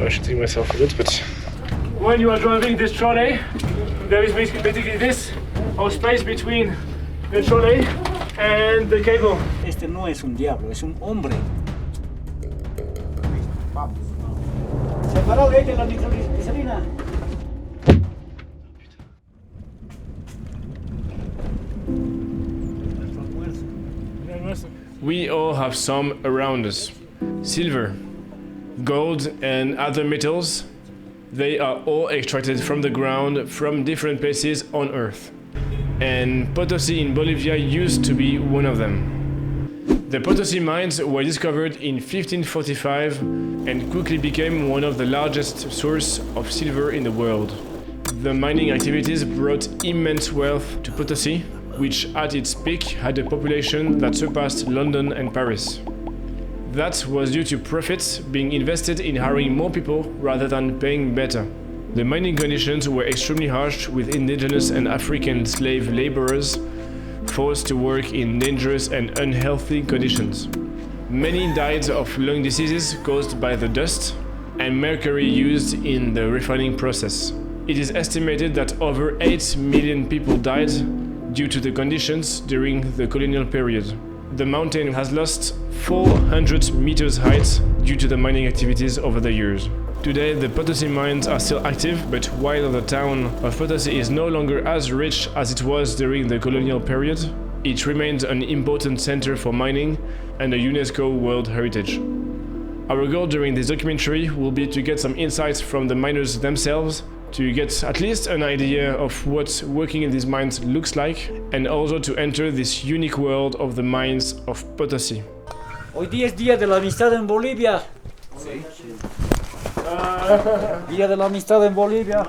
shooting myself a little bit. When you are driving this trolley, there is basically this space between the trolley and the cable. Este no es un diablo, es un hombre. Separado de la nitroglicerina. We all have some around us. Silver, gold, and other metals. They are all extracted from the ground from different places on Earth. And Potosi in Bolivia used to be one of them. The Potosi mines were discovered in 1545 and quickly became one of the largest sources of silver in the world. The mining activities brought immense wealth to Potosi, which at its peak had a population that surpassed London and Paris. That was due to profits being invested in hiring more people rather than paying better. The mining conditions were extremely harsh, with indigenous and African slave laborers forced to work in dangerous and unhealthy conditions. Many died of lung diseases caused by the dust and mercury used in the refining process. It is estimated that over 8 million people died due to the conditions during the colonial period. The mountain has lost 400 meters height due to the mining activities over the years. Today, the Potosi mines are still active, but while the town of Potosi is no longer as rich as it was during the colonial period, it remains an important center for mining and a UNESCO World Heritage. Our goal during this documentary will be to get some insights from the miners themselves, to get at least an idea of what working in these mines looks like, and also to enter this unique world of the mines of Potosi. Hoy día es Día de la Amistad en Bolivia. Sí. Día de la Amistad en Bolivia.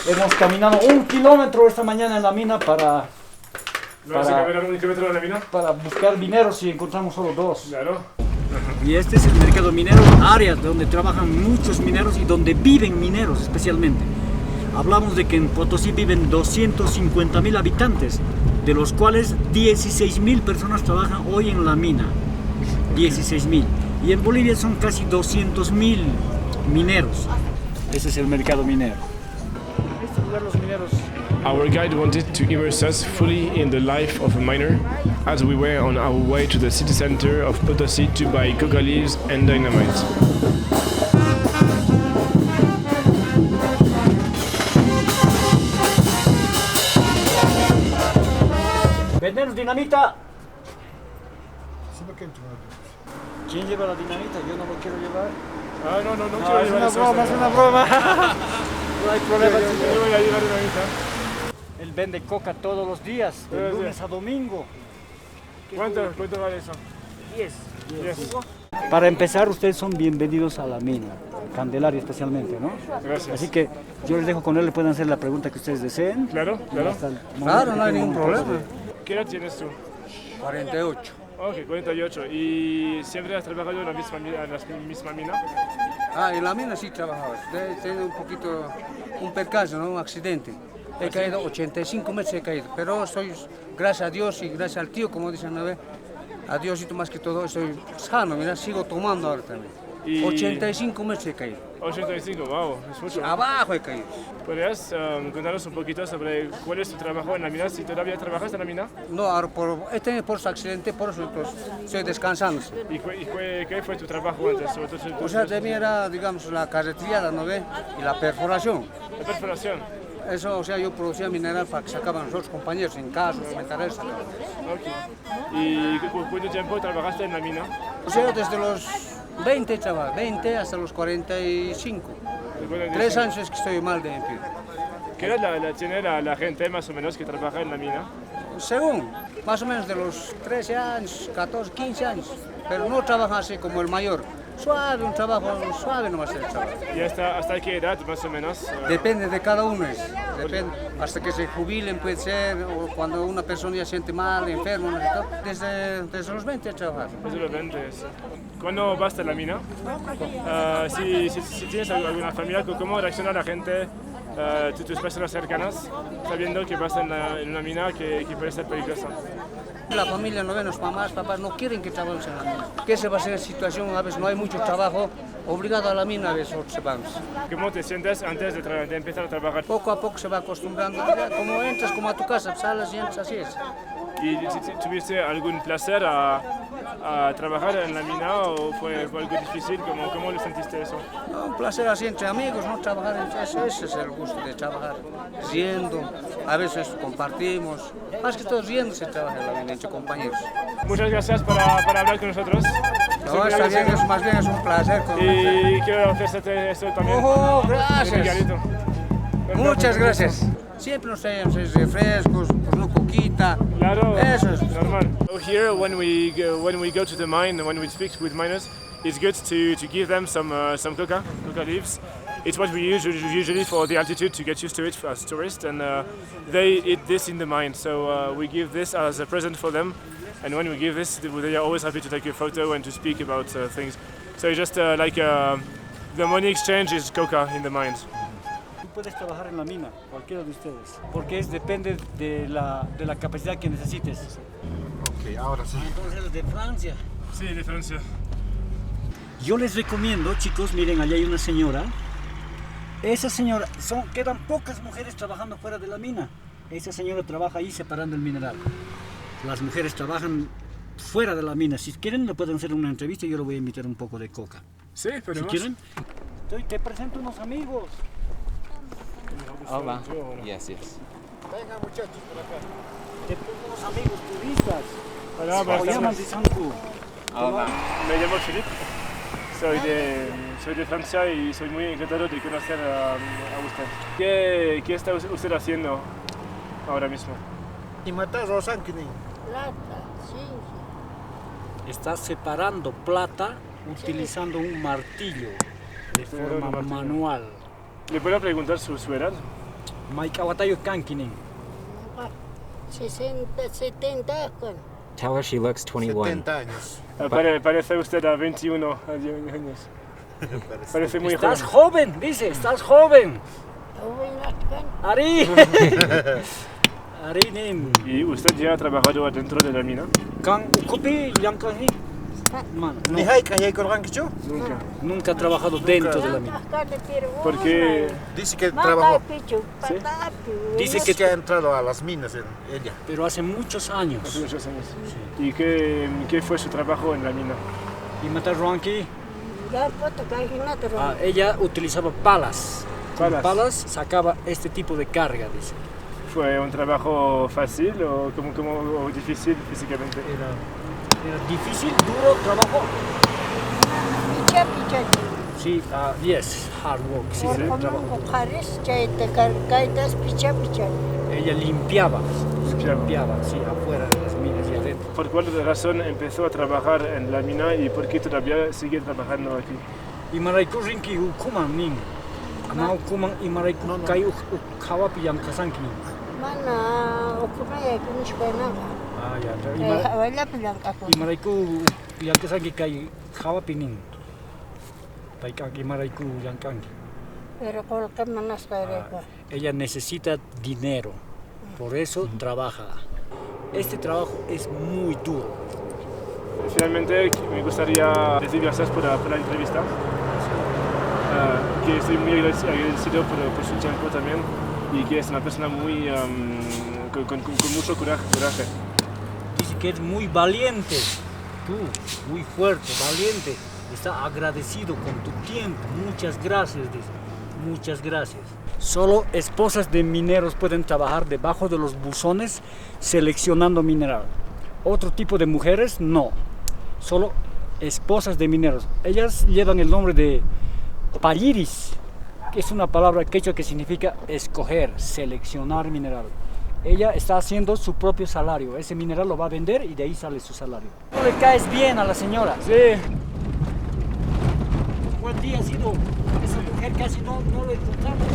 Hemos caminado 1 kilómetro esta mañana en la mina para caminar 1 kilómetro en la mina? Para buscar mineros y encontramos solo 2. Claro. Y este es el mercado minero, área donde trabajan muchos mineros y donde viven mineros especialmente. Hablamos de que en Potosí viven 250.000 habitantes, de los cuales 16.000 personas trabajan hoy en la mina. 16.000. Y en Bolivia son casi 200.000 mineros. Ese es el mercado minero. En este lugar los mineros. Our guide wanted to immerse us fully in the life of a miner as we were on our way to the city center of Potosi to buy coca leaves and dynamite. ¿Vendemos dinamita? ¿Quién lleva la dinamita? Yo no lo quiero llevar. No No, quiero es llevar una eso. broma, es una broma. No hay problema. Yo voy a llevar dinamita. Él vende coca todos los días, de Sí. lunes a domingo. ¿Cuánto vale eso? 10. 10. Para empezar, ustedes son bienvenidos a la mina, Candelaria especialmente, ¿no? Gracias. Así que yo les dejo con él, le pueden hacer la pregunta que ustedes deseen. Claro. Claro, no hay ningún problema. ¿Qué edad tienes tú? 48. Ok, 48. ¿Y siempre has trabajado en la misma mina? En la mina sí trabajaba. He tenido un percance, ¿no? Un accidente. He caído 85 metros, he caído. Pero soy, gracias a Dios y gracias al tío, como dicen una vez, a Diosito más que todo, estoy sano, mira, sigo tomando ahora también. 85 metros he caído. 85, wow, es mucho. Abajo he caído. ¿Podrías contarnos un poquito sobre cuál es tu trabajo en la mina? Si todavía trabajas en la mina. No, ahora he tenido por su accidente, por eso estoy descansando. ¿Y qué fue tu trabajo antes? O sea, de mí era, digamos, la carretilla, ¿no ve? Y la perforación. La perforación. Eso, o sea, yo producía mineral para que sacaban los otros compañeros en casos, metales. Ok. ¿Y cuánto tiempo trabajaste en la mina? O sea, desde los 20, chaval, 20 hasta los 45. 3 años es que estoy mal de pie. ¿Qué edad tiene la gente más o menos que trabaja en la mina? Según, más o menos de los 13 años, 14, 15 años. Pero no trabajan así como el mayor. Suave, un trabajo suave nomás el chaval. ¿Y hasta qué edad más o menos? Depende de cada uno. Depende. Hasta que se jubilen puede ser, o cuando una persona ya siente mal, enfermo, no sé todo. Desde los 20 a trabajar. Desde los 20. ¿Cuándo vas a la mina? Si tienes alguna familia, ¿cómo reacciona la gente, tus personas cercanas, sabiendo que vas en una mina que puede ser peligrosa? La familia no ve, los mamás, papás no quieren que trabajemos en la mina. ¿Qué se va a hacer en situación? A veces no hay mucho trabajo, obligado a la mina a veces se van. ¿Cómo te sientes antes de empezar a trabajar? Poco a poco se va acostumbrando, ya, como entras como a tu casa, sales y entras, así es. ¿Y tuviste algún placer a trabajar en la mina o fue algo difícil? ¿Cómo lo sentiste eso? No, un placer así entre amigos, ¿no? Trabajar entre eso, ese es el gusto de trabajar, riendo, a veces compartimos, más que todo riendo se trabaja en la mina entre compañeros. Muchas gracias para hablar con nosotros. No, está bien, más bien es un placer. Y quiero ofrecerte esto también. ¡Oh, Un gracias! regalito. Muchas gracias. Siempre nos traen refrescos, pues no coquita. Claro, Eso es. normal. Here, when we go to the mine, when we speak with miners, it's good to give them some coca leaves. It's what we use usually for the altitude to get used to it as tourists, and they eat this in the mine. So we give this as a present for them, and when we give this, they are always happy to take a photo and to speak about things. So it's just like the money exchange is coca in the mines. Puedes trabajar en la mina, cualquiera de ustedes, porque depende de la capacidad que necesites. Ok, ahora sí. Entonces eres de Francia. Sí, de Francia. Yo les recomiendo, chicos, miren, allá hay una señora. Esa señora, quedan pocas mujeres trabajando fuera de la mina. Esa señora trabaja ahí separando el mineral. Las mujeres trabajan fuera de la mina. Si quieren, le pueden hacer una entrevista y yo le voy a invitar un poco de coca. Sí, pero Si quieren. Te presento unos amigos. Hola. Yes, yes. Venga muchachos por acá. Te presento unos amigos turistas. Hola, ¿Cómo buenas llamas de tardes. Sanku? Hola. Me llamo Philippe, soy de Francia y soy muy encantado de conocer a usted. ¿Qué está usted haciendo ahora mismo? Y matar a Sankini. Plata, sí. Está separando plata utilizando un martillo de forma martillo. manual. ¿Le puedo preguntar su edad? Maikawatayo Kankinen. 60, 70 con. Tell her she looks 21. 70 años. Parece usted a 21 años. Parece muy Estás joven. joven, dice, estás joven. Ari. Arinin. ¿Y usted ya ha trabajado adentro de la mina? Kan ukupi yang kahi. Man, no, Ni hay que Rankicho. Nunca. nunca ha trabajado dentro de la mina. Porque Dice que trabajó. ¿Sí? Dice Dice que que ha entrado a las minas ella. pero hace muchos años. hace muchos años. ¿Y qué fue su trabajo en la mina? Y Mata Ruanki, ella utilizaba palas. Con Palas. palas sacaba este tipo de carga, dice. ¿Fue un trabajo fácil o como difícil físicamente? Era difícil, duro trabajo. Sí, yes, hard work. Sí, trabajo. Ella limpiaba, sí, afuera de las minas y adentro. ¿Por cuál razón empezó a trabajar en la mina y por qué todavía sigue trabajando aquí? Y maraiku rinki ukuman ning. Ama ukuman y maraiku kai kawapi yang kasanki ning. Mana okumaya kunishpana. Ah, ya. Y maraiku yang kasanki kai kawapi ning. Taikaki maraiku yang kanki. Pero colocar manas para. Ella necesita dinero, por eso trabaja. Este trabajo es muy duro. Finalmente me gustaría decir gracias por la entrevista, que estoy muy agradecido por su tiempo también y que es una persona muy con mucho coraje. Dice que es muy valiente, tú, muy fuerte, valiente. Está agradecido con tu tiempo. Muchas gracias, dice. Muchas gracias. Solo esposas de mineros pueden trabajar debajo de los buzones seleccionando mineral. Otro tipo de mujeres no. Solo esposas de mineros. Ellas llevan el nombre de palliris, que es una palabra quechua que significa escoger, seleccionar mineral. Ella está haciendo su propio salario. Ese mineral lo va a vender y de ahí sale su salario. ¿No le caes bien a la señora? Sí. ¿Cuál día ha sido? Esa mujer casi no lo encontramos.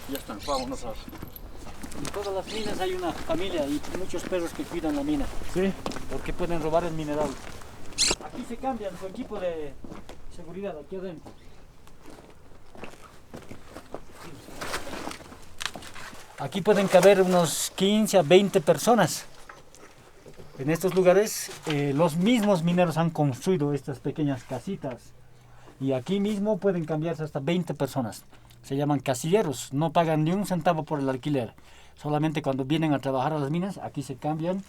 Ya están, vámonos ahora. En todas las minas hay una familia y muchos perros que cuidan la mina. Sí. Porque pueden robar el mineral. Aquí se cambian su equipo de seguridad aquí adentro. Aquí pueden caber unos 15 a 20 personas. En estos lugares los mismos mineros han construido estas pequeñas casitas. Y aquí mismo pueden cambiarse hasta 20 personas. Se llaman casilleros, no pagan ni un centavo por el alquiler. Solamente cuando vienen a trabajar a las minas, aquí se cambian,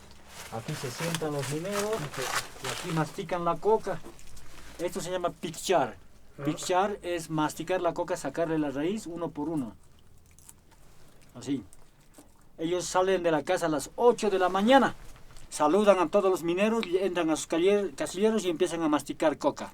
aquí se sientan los mineros y aquí mastican la coca. Esto se llama pichar. Pichar es masticar la coca, sacarle la raíz uno por uno. Así. Ellos salen de la casa a las 8 de la mañana. Saludan a todos los mineros, entran a sus casilleros y empiezan a masticar coca.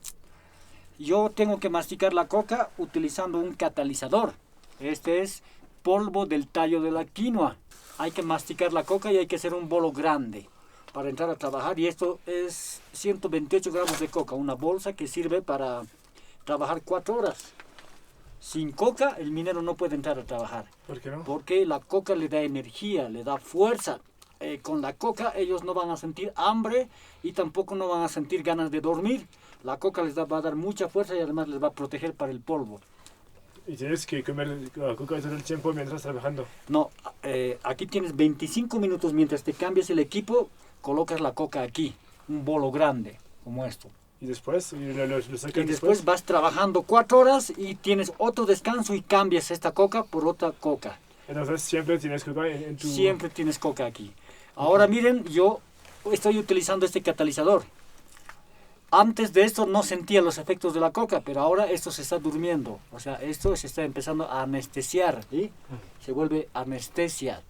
Yo tengo que masticar la coca utilizando un catalizador. Este es polvo del tallo de la quinoa. Hay que masticar la coca y hay que hacer un bolo grande para entrar a trabajar. Y esto es 128 gramos de coca, una bolsa que sirve para trabajar 4 horas. Sin coca el minero no puede entrar a trabajar. ¿Por qué no? Porque la coca le da energía, le da fuerza. Con la coca ellos no van a sentir hambre y tampoco no van a sentir ganas de dormir. La coca les va a dar mucha fuerza y además les va a proteger para el polvo. Y tienes que comer coca todo el tiempo mientras trabajando. No, aquí tienes 25 minutos mientras te cambias el equipo, colocas la coca aquí, un bolo grande, como esto. Y después, lo Y sacan después vas trabajando 4 horas y tienes otro descanso y cambias esta coca por otra coca. Entonces siempre tienes coca en tu... Siempre tienes coca aquí. Ahora miren, yo estoy utilizando este catalizador. Antes de esto no sentía los efectos de la coca, pero ahora esto se está durmiendo. O sea, esto se está empezando a anestesiar, ¿sí? Se vuelve anestesia.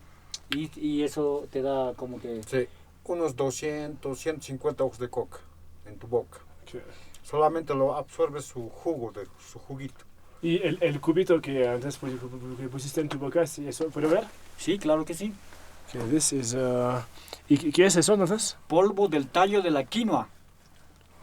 Y eso te da como que... Sí, unos 200, 150 ojos de coca en tu boca. Okay. Solamente lo absorbe su jugo, su juguito. Y el cubito que antes que pusiste en tu boca, ¿sí? ¿Eso puedo ver? Sí, claro que sí. Okay, this is, ¿Y qué es eso entonces? Polvo del tallo de la quinoa.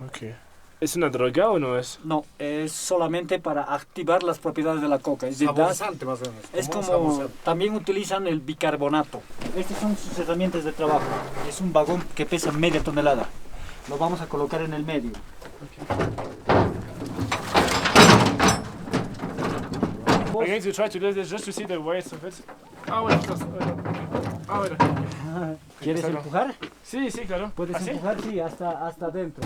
Okay. ¿Es una droga o no es? No, es solamente para activar las propiedades de la coca. Es, Saborizante más o menos. es como, saborizante. también utilizan el bicarbonato. Estas son sus herramientas de trabajo. Es un vagón que pesa media tonelada. Lo vamos a colocar en el medio. I'm going to try to do this just to see the weight of it. Ah, bueno, ah, bueno. ¿Quieres empujar? Sí, sí, claro. Puedes ¿Así? empujar, sí, hasta adentro.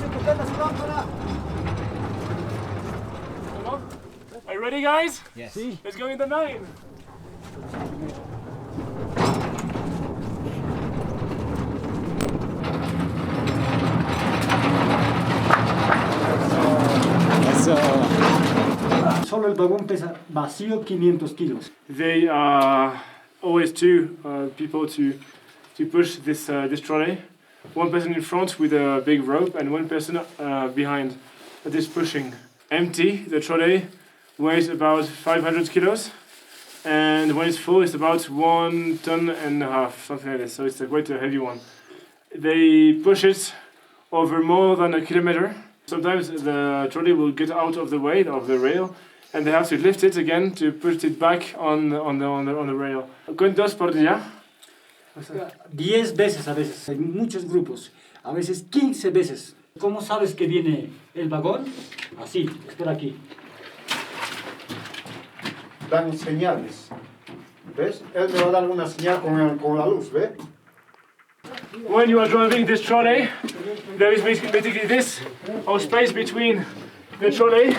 Are you ready, guys? Yes. Sí. Let's go in the 9. Solo el vagón pesa vacío 500 kilos. They are always two people to push this trolley. One person in front with a big rope and one person behind that is pushing. Empty, the trolley weighs about 500 kilos, and when it's full, it's about 1.5 tons, something like this. So it's quite a heavy one. They push it over more than a kilometer. Sometimes the trolley will get out of the way of the rail, and they have to lift it again to put it back on the rail. ¿Cuántos por día? 10 veces a veces, en muchos grupos, a veces 15 veces. ¿Cómo sabes que viene el vagón? Así, espera aquí. Dan señales. ¿Ves? Él me va a dar una señal con la luz, ¿ves? When you are driving this trolley, there is basically this or space between the trolley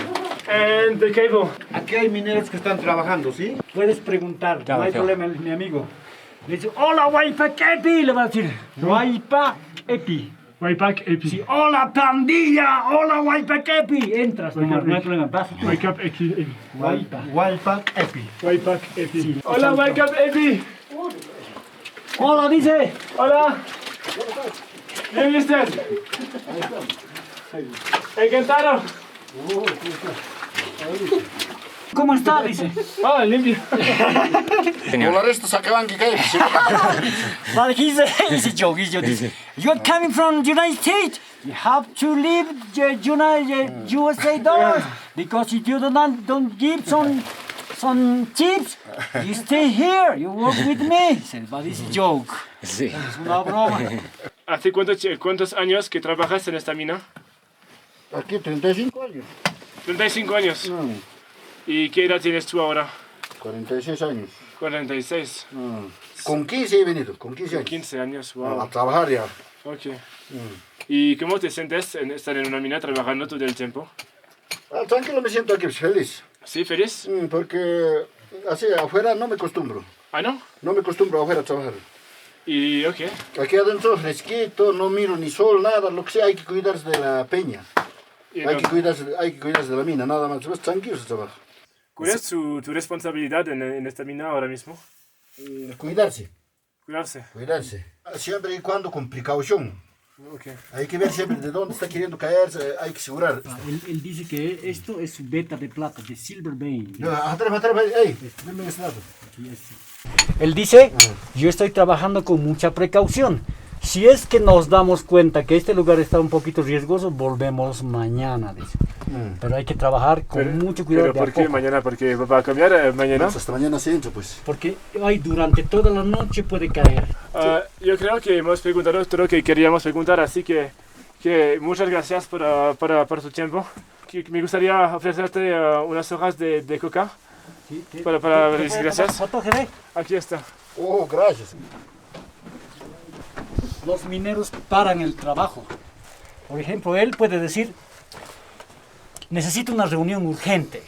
and the cable. Aquí hay mineros que están trabajando, ¿sí? Puedes preguntar, Claro, no hay claro. problema, mi amigo. Le dice, hola, Waipakepi, le va a decir, Waipakepi. Waipak Epi. Sí, hola, pandilla, hola, Waipakepi. Entras, nomás, no hay problema, vas. Wake up Epi. Waipa. Waipak Epi. Waipak Epi. Sí. Hola, wake up Epi. Hola, dice. Hola. Bien, usted. Encantado. ¿Cómo está? Dice. Ah, limpio. Con esto sacaban que cae. But he's a joke, dice. You're coming from the United States. You have to leave the USA dollars. Because if you don't give some tips, you stay here, you work with me. Dice, but it's a joke. Sí. Es una broma. ¿Hace cuántos años que trabajas en esta mina? Aquí 35 años. 35 años. Mm, ¿Y qué edad tienes tú ahora? 46 años. 46. Con 15 he venido, con 15 años. 15 años, wow. A trabajar ya. Ok. ¿Y cómo te sientes en estar en una mina trabajando todo el tiempo? Tranquilo, me siento aquí feliz. ¿Sí, feliz? Porque así afuera no me acostumbro. ¿Ah, no? No me acostumbro afuera a trabajar. Y ok. Aquí adentro fresquito, no miro ni sol, nada, lo que sea, hay que cuidarse de la peña. Y Hay que cuidarse de la mina, nada más. Pues tranquilo se trabaja. ¿Cuál es tu responsabilidad en esta mina ahora mismo? Cuidarse, Cuidarse. cuidarse. Siempre y cuando con precaución. Ok. Hay que ver siempre de dónde está queriendo caerse, hay que asegurar. Él dice que esto es su beta de plata, de silver vein. No, atrás, ey, dame ese dato. Él dice, yo estoy trabajando con mucha precaución. Si es que nos damos cuenta que este lugar está un poquito riesgoso, volvemos mañana, dice. Pero hay que trabajar con mucho cuidado. ¿Pero de a por qué poco. mañana? ¿Porque va a cambiar mañana? Pues hasta mañana se entra, pues. Porque ay, durante toda la noche puede caer. Yo creo que hemos preguntado todo lo que queríamos preguntar, así que muchas gracias por tu tiempo. Me gustaría ofrecerte unas hojas de coca para decir gracias. ¿Foto, Jere? Aquí está. Oh, gracias. Los mineros paran el trabajo. Por ejemplo, él puede decir, necesito una reunión urgente.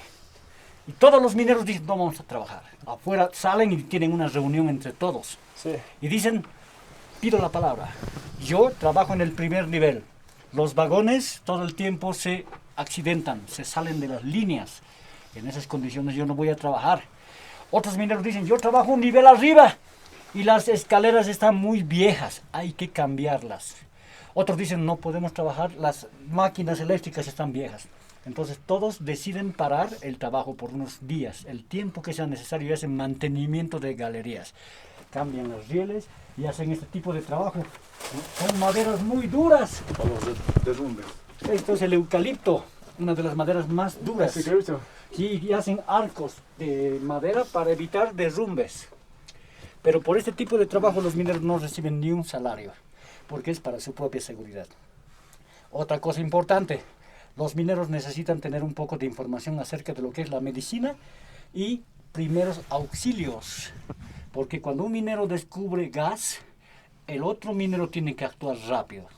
Y todos los mineros dicen, no vamos a trabajar. Afuera salen y tienen una reunión entre todos. Sí. Y dicen, pido la palabra. Yo trabajo en el primer nivel. Los vagones todo el tiempo se accidentan, se salen de las líneas. En esas condiciones yo no voy a trabajar. Otros mineros dicen, yo trabajo un nivel arriba y las escaleras están muy viejas, hay que cambiarlas. Otros dicen, no podemos trabajar, las máquinas eléctricas están viejas. Entonces todos deciden parar el trabajo por unos días, el tiempo que sea necesario, y hacen mantenimiento de galerías. Cambian los rieles y hacen este tipo de trabajo. Son maderas muy duras. Para los derrumbes. Esto es el eucalipto, una de las maderas más duras. Y hacen arcos de madera para evitar derrumbes. Pero por este tipo de trabajo los mineros no reciben ni un salario, porque es para su propia seguridad. Otra cosa importante, los mineros necesitan tener un poco de información acerca de lo que es la medicina y primeros auxilios. Porque cuando un minero descubre gas, el otro minero tiene que actuar rápido.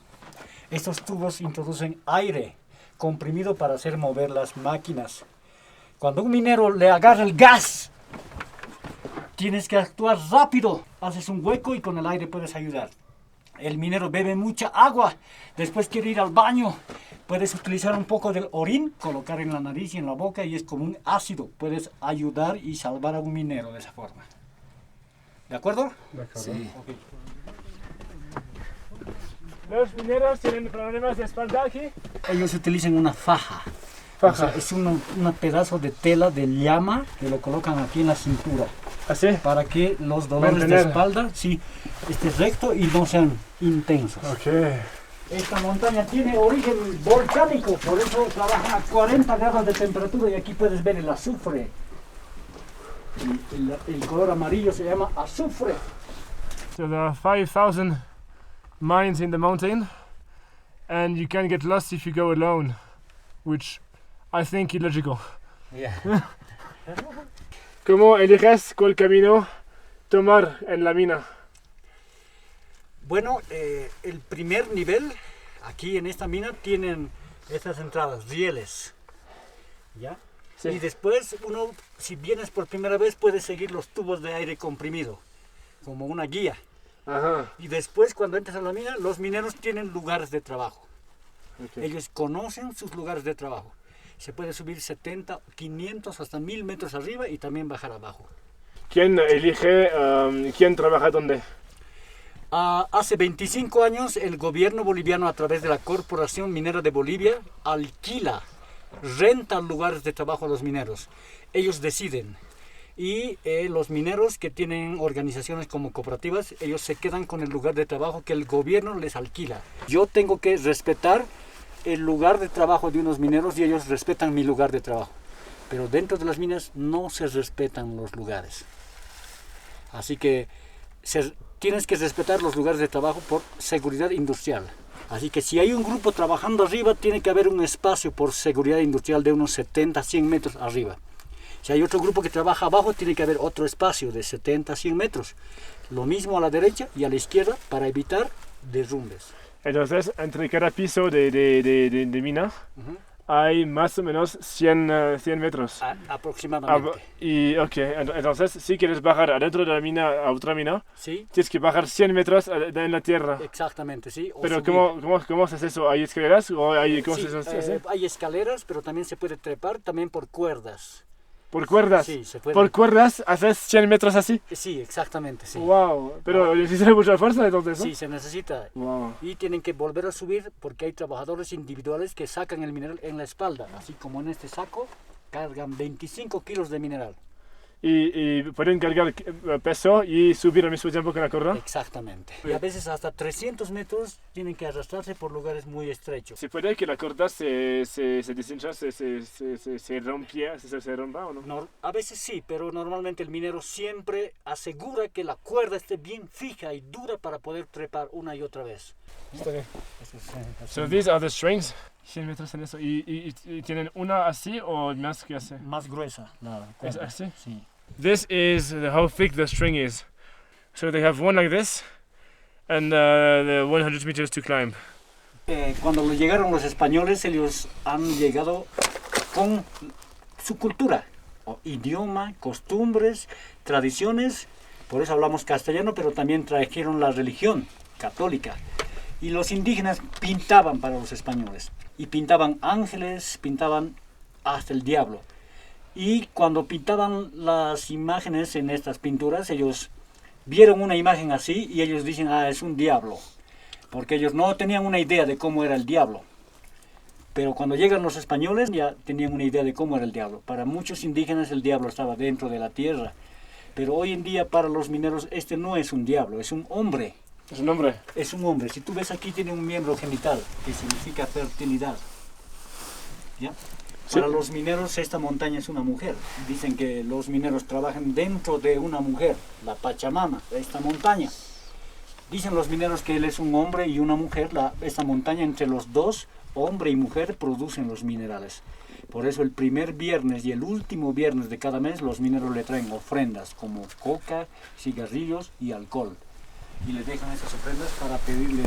Estos tubos introducen aire comprimido para hacer mover las máquinas. Cuando un minero le agarra el gas, tienes que actuar rápido. Haces un hueco y con el aire puedes ayudar. El minero bebe mucha agua, después quiere ir al baño. Puedes utilizar un poco del orín, colocar en la nariz y en la boca y es como un ácido. Puedes ayudar y salvar a un minero de esa forma. ¿De acuerdo? Sí. Okay. ¿Los mineros tienen problemas de espalda aquí? Ellos utilizan una faja. Faja. O sea, es un pedazo de tela de llama que lo colocan aquí en la cintura. ¿Así? Para que los dolores de Mantener. espalda sí, esté recto y no sean intensos. Ok. Esta montaña tiene origen volcánico, por eso trabajan a 40 grados de temperatura y aquí puedes ver el azufre. El color amarillo se llama azufre. So there are 5,000 mines in the mountain, and you can get lost if you go alone, which I think illogical. ¿Cómo eliges cuál camino tomar en la mina? Bueno, el primer nivel, aquí en esta mina, tienen estas entradas, rieles. ¿Ya? Sí. Y después uno, si vienes por primera vez, puedes seguir los tubos de aire comprimido, como una guía. Ajá. Y después, cuando entras a la mina, los mineros tienen lugares de trabajo. Okay. Ellos conocen sus lugares de trabajo. Se puede subir 70, 500, hasta 1000 metros arriba y también bajar abajo. ¿Quién elige quién trabaja dónde? Hace 25 años, el gobierno boliviano, a través de la Corporación Minera de Bolivia, alquila, renta lugares de trabajo a los mineros. Ellos deciden. Y los mineros que tienen organizaciones como cooperativas, ellos se quedan con el lugar de trabajo que el gobierno les alquila. Yo tengo que respetar el lugar de trabajo de unos mineros y ellos respetan mi lugar de trabajo. Pero dentro de las minas no se respetan los lugares. Así que tienes que respetar los lugares de trabajo por seguridad industrial. Así que si hay un grupo trabajando arriba, tiene que haber un espacio por seguridad industrial de unos 70, 100 metros arriba. Si hay otro grupo que trabaja abajo, tiene que haber otro espacio de 70, 100 metros. Lo mismo a la derecha y a la izquierda para evitar derrumbes. Entonces, entre cada piso de mina hay más o menos 100 metros. Aproximadamente. Y, ok, entonces, si quieres bajar adentro de la mina a otra mina, ¿Sí? tienes que bajar 100 metros en la tierra. Exactamente, sí. O Pero subir. ¿cómo haces eso? ¿Hay escaleras o hay cómo Sí, se hace? hay escaleras, pero también se puede trepar también por cuerdas. ¿Por cuerdas? Sí, se puede. ¿Por cuerdas haces 100 metros así? Sí, exactamente, sí. Wow, pero necesita mucha fuerza entonces, ¿no? Sí, se necesita. Wow. Y tienen que volver a subir porque hay trabajadores individuales que sacan el mineral en la espalda. Así como en este saco, cargan 25 kilos de mineral. Y pueden cargar peso y subir al mismo tiempo que la cuerda. Exactamente. Y a veces hasta 300 metros tienen que arrastrarse por lugares muy estrechos. ¿Se puede que la cuerda se deshincha, se rompa o no? A veces sí, pero normalmente el minero siempre asegura que la cuerda esté bien fija y dura para poder trepar una y otra vez. Está bien. Eso es, So these are the strings. 100 metros en eso. ¿Y tienen una así o más que así? más gruesa la ¿Es cuerda. así? Sí. This is how thick the string is. So they have one like this and the 100 meters to climb. Cuando llegaron los españoles, ellos han llegado con su cultura, idioma, costumbres, tradiciones. Por eso hablamos castellano, pero también trajeron la religión católica. Y los indígenas pintaban para los españoles. Y pintaban ángeles, pintaban hasta el diablo. Y cuando pintaban las imágenes en estas pinturas, ellos vieron una imagen así y ellos dicen, es un diablo. Porque ellos no tenían una idea de cómo era el diablo. Pero cuando llegan los españoles ya tenían una idea de cómo era el diablo. Para muchos indígenas el diablo estaba dentro de la tierra. Pero hoy en día para los mineros este no es un diablo, es un hombre. ¿Es un hombre? Es un hombre. Si tú ves aquí tiene un miembro genital, que significa fertilidad. ¿Ya? Sí. Para los mineros esta montaña es una mujer. Dicen que los mineros trabajan dentro de una mujer, la Pachamama, de esta montaña. Dicen los mineros que él es un hombre y una mujer. Esta montaña entre los dos, hombre y mujer, producen los minerales. Por eso el primer viernes y el último viernes de cada mes los mineros le traen ofrendas como coca, cigarrillos y alcohol. Y le dejan esas ofrendas para pedirle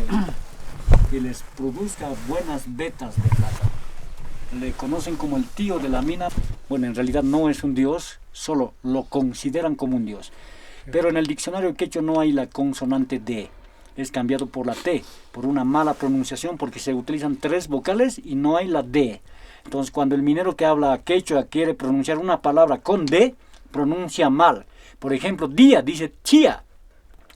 que les produzca buenas vetas de plata. Le conocen como el tío de la mina. Bueno, en realidad no es un dios, solo lo consideran como un dios. Pero en el diccionario quechua no hay la consonante D. Es cambiado por la T, por una mala pronunciación, porque se utilizan 3 vocales y no hay la D. Entonces, cuando el minero que habla quechua quiere pronunciar una palabra con D, pronuncia mal. Por ejemplo, día dice chía.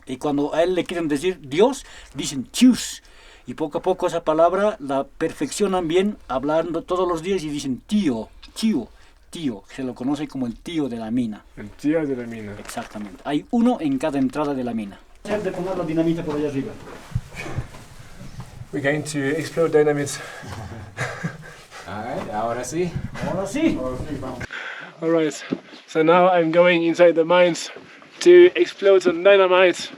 Y cuando a él le quieren decir Dios, dicen chius. Y poco a poco esa palabra la perfeccionan bien, hablando todos los días y dicen tío, tío, tío. Se lo conoce como el tío de la mina. El tío de la mina. Exactamente. Hay uno en cada entrada de la mina. De poner la dinamita por allá arriba. We're going to explode dynamite. Alright, ahora sí. Ahora sí. Alright, so now I'm going inside the mines to explode some dynamite.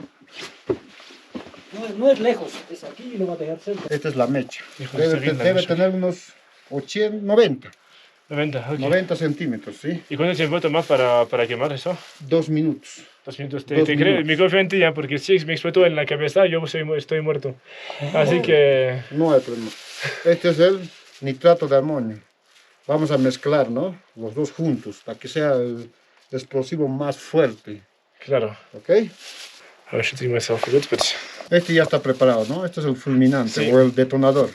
No es lejos, es aquí y lo va a dejar cerca. Esta es la mecha. Hijo, Debe, está bien la debe mecha. tener unos 90 ok. 90 centímetros, ¿sí? ¿Y cuánto tiempo toma para quemar eso? 2 minutos. 2 minutos. 2 Te creo, minutos. me confío en ti ya, porque si me explotó en la cabeza, yo estoy muerto. Así que... No hay problema. Este es el nitrato de amonio. Vamos a mezclar, ¿no? Los dos juntos, para que sea el explosivo más fuerte. Claro. ¿Ok? I should see myself a bit, but... Este ya está preparado, ¿no? Este es el fulminante Sí. o el detonador.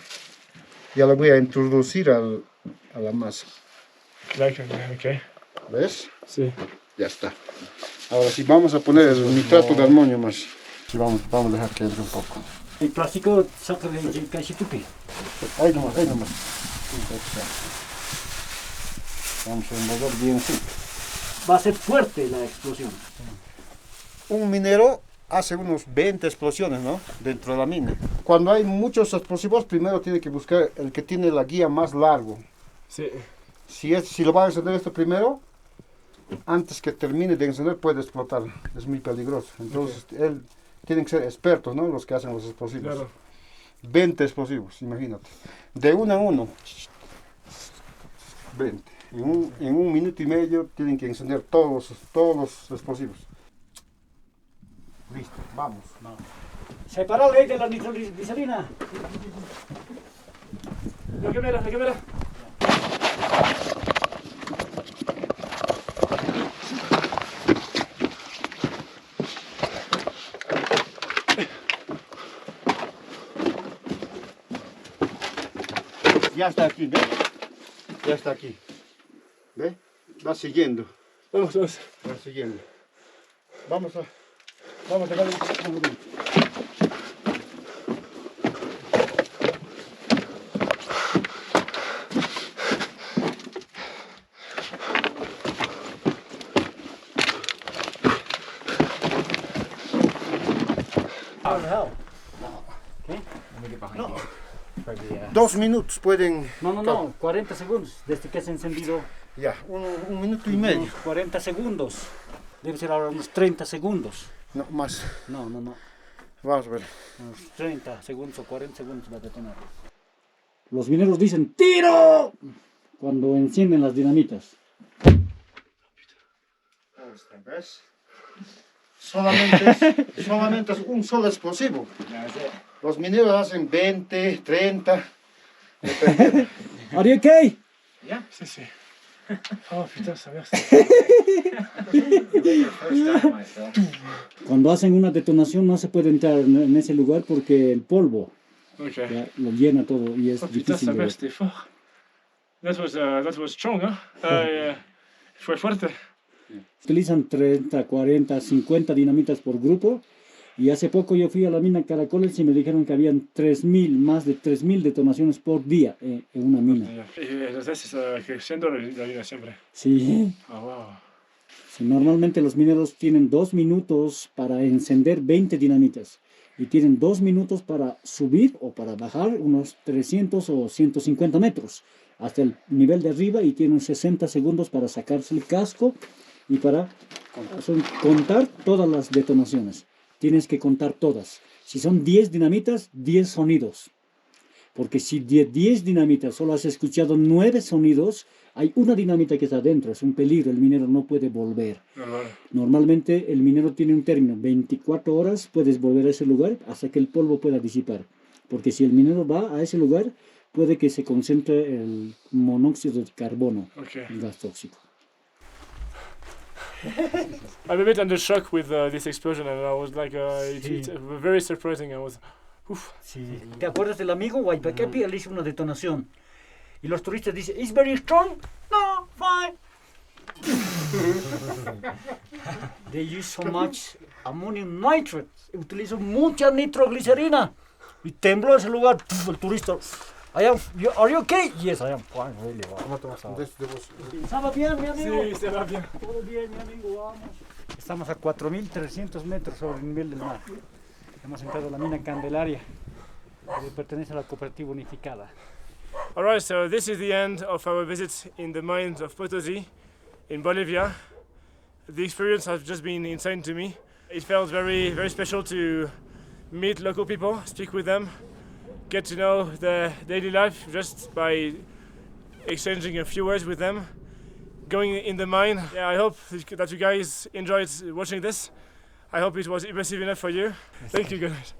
Ya lo voy a introducir a la masa. Claro, ok. ¿Ves? Sí. Ya está. Ahora sí, vamos a poner el nitrato de amonio más. Sí, vamos a dejar que entre un poco. El plástico saca de cachitupi. Ahí nomás, ahí nomás. Vamos a envolver bien así. Va a ser fuerte la explosión. Un minero hace unos 20 explosiones, ¿no? Dentro de la mina. Cuando hay muchos explosivos, primero tiene que buscar el que tiene la guía más largo. Sí. Si lo va a encender esto primero, antes que termine de encender puede explotar. Es muy peligroso. Entonces, tienen que ser expertos, ¿no? Los que hacen los explosivos. Claro. 20 explosivos, imagínate. De uno a uno. 20. En un minuto y medio tienen que encender todos los explosivos. Listo, vamos. Separarle de la nitroglicerina. La cámara, la cámara. Ya está aquí, ¿ve? Ya está aquí. ¿Ve? Va siguiendo. Vamos, vamos. Va siguiendo. Vamos a dejarlo un momento. How the hell? Let me get behind No. you. For the, 2 minutos pueden... No, 40 segundos desde que se ha encendido. Ya, un minuto y medio. Unos 40 segundos. Debe ser ahora unos 30 segundos. No, más. No. Vamos a ver. Unos 30 segundos o 40 segundos va a detonar. Los mineros dicen ¡tiro! Cuando encienden las dinamitas. ¿Ves? Solamente es un solo explosivo. Los mineros hacen 20, 30. Dependiendo. Are you okay? Yeah, sí, sí. Oh, putain, ça merci. Cuando hacen una detonación no se puede entrar en ese lugar porque el polvo Ok. ya lo llena todo y es Oh putain, difícil sa de mère, ver. c'était fort. That was strong, hein? Fue fuerte. Utilizan 30, 40, 50 dinamitas por grupo. Y hace poco yo fui a la mina Caracoles y me dijeron que habían 3.000, más de 3.000 detonaciones por día en una mina. Y entonces creciendo la línea siempre. Sí, Oh, wow. sí, normalmente los mineros tienen 2 minutos para encender 20 dinamitas. Y tienen 2 minutos para subir o para bajar unos 300 o 150 metros hasta el nivel de arriba y tienen 60 segundos para sacarse el casco y para contar todas las detonaciones. Tienes que contar todas. Si son 10 dinamitas, 10 sonidos. Porque si de 10 dinamitas solo has escuchado 9 sonidos, hay una dinamita que está adentro. Es un peligro, el minero no puede volver. Normal. Normalmente el minero tiene un término, 24 horas puedes volver a ese lugar hasta que el polvo pueda disipar. Porque si el minero va a ese lugar, puede que se concentre el monóxido de carbono, Okay. el gas tóxico. I'm a bit under shock with this explosion, and I was like, it's very surprising. I was, oof. Sí. ¿Te acuerdas del amigo Waipakepi? Él hizo una detonación. Y los turistas dicen, ¿is very strong? No, fine. They use so much ammonium nitrate. Utilizó mucha nitroglicerina. Y tembló ese lugar. Puf, el turista. Are you okay? Yes, I am fine, really. ¿Estaba bien, mi amigo? Sí, se va bien. Todo bien, mi amigo, vamos. Estamos a 4.300 metros sobre el nivel del mar. Hemos entrado a la mina Candelaria, que pertenece a la Cooperativa Unificada. All right, so this is the end of our visit in the mines of Potosí in Bolivia. The experience has just been insane to me. It felt very, very special to meet local people, speak with them, get to know their daily life just by exchanging a few words with them, going in the mine. Yeah, I hope that you guys enjoyed watching this. I hope it was impressive enough for you. Thank you guys.